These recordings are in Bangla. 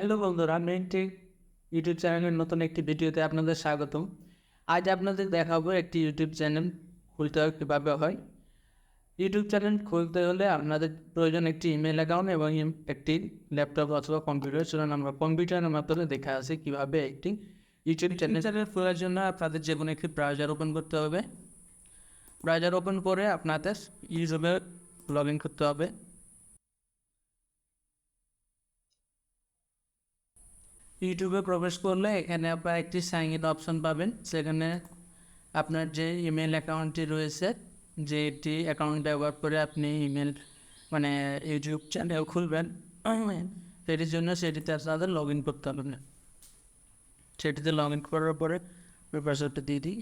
হ্যালো বন্ধুরা, মেইন টেক ইউটিউব চ্যানেলের নতুন একটি ভিডিওতে আপনাদের স্বাগতম। আজ আপনাদের দেখাবো একটি ইউটিউব চ্যানেল খুলতে হয় কীভাবে হয়। ইউটিউব চ্যানেল খুলতে হলে আপনাদের প্রয়োজন একটি ইমেল অ্যাকাউন্ট এবং একটি ল্যাপটপ অথবা কম্পিউটার। চলুন আমরা কম্পিউটারের মাধ্যমে দেখা আছে কীভাবে একটি ইউটিউব চ্যানেল খোলার জন্য আপনাদের যে কোনো একটি ব্রাউজার ওপেন করতে হবে। ব্রাউজার ওপেন করে আপনাদের ইউটিউবে লগ ইন করতে হবে। ইউটিউবে প্রবেশ করলে এখানে আপনার একটি সাইন ইন অপশন পাবেন। সেখানে আপনার যে ইমেল অ্যাকাউন্টটি রয়েছে, যেটি অ্যাকাউন্ট ব্যবহার করে আপনি ইমেল ইউটিউব চ্যানেল খুলবেন, সেটির জন্য সেটিতে আপনাদের লগ ইন করতে হবে না। সেটিতে লগ ইন করার পরে পাসওয়ার্ডটা দিয়ে দিই।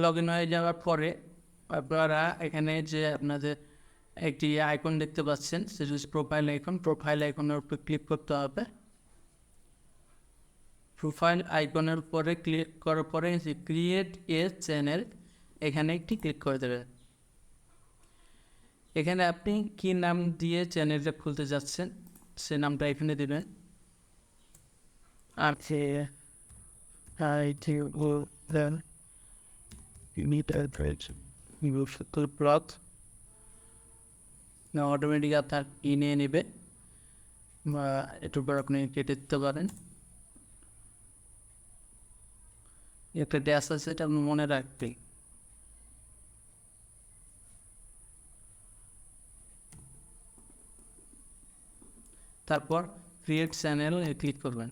লগ ইন হয়ে যাওয়ার পরে আপনারা এখানে যে আপনাদের একটি আইকন দেখতে পাচ্ছেন, সেটি হচ্ছে প্রোফাইল আইকনের উপর ক্লিক করতে হবে। প্রোফাইল আইকনের উপরে ক্লিক করার পরে ক্রিয়েট এ চ্যানেল এখানে একটি ক্লিক করে দেবেন। এখানে আপনি কি নাম দিয়ে চ্যানেলটা খুলতে যাচ্ছেন সে নামটা এখানে দেবেন। ব্লগ অটোমেটিক আপনার নিয়ে নেবে বা এটার উপর আপনি কেটে দিতে পারেন। একটা ড্যাশ আছে, এটা আপনি মনে রাখবেন। তারপর ক্রিয়েট চ্যানেল ক্লিক করবেন।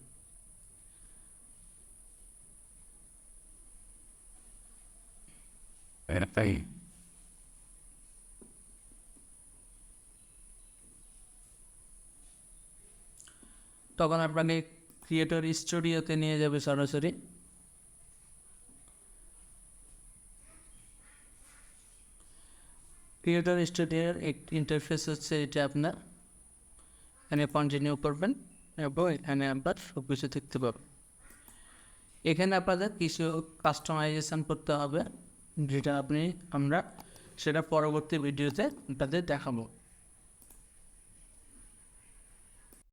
তখন আপনাকে ক্রিয়েটর স্টুডিওতে নিয়ে যাবে সরাসরি। ক্রিয়েটর স্টুডিওর একটি ইন্টারফেস হচ্ছে এটা। আপনার এখানে কন্টিনিউ করবেন এবং এখানে আপনার সব কিছু দেখতে পাবেন। এখানে আপনাদের কিছু কাস্টমাইজেশন করতে হবে, যেটা আমরা সেটা পরবর্তী ভিডিওতে আপনাদের দেখাবো।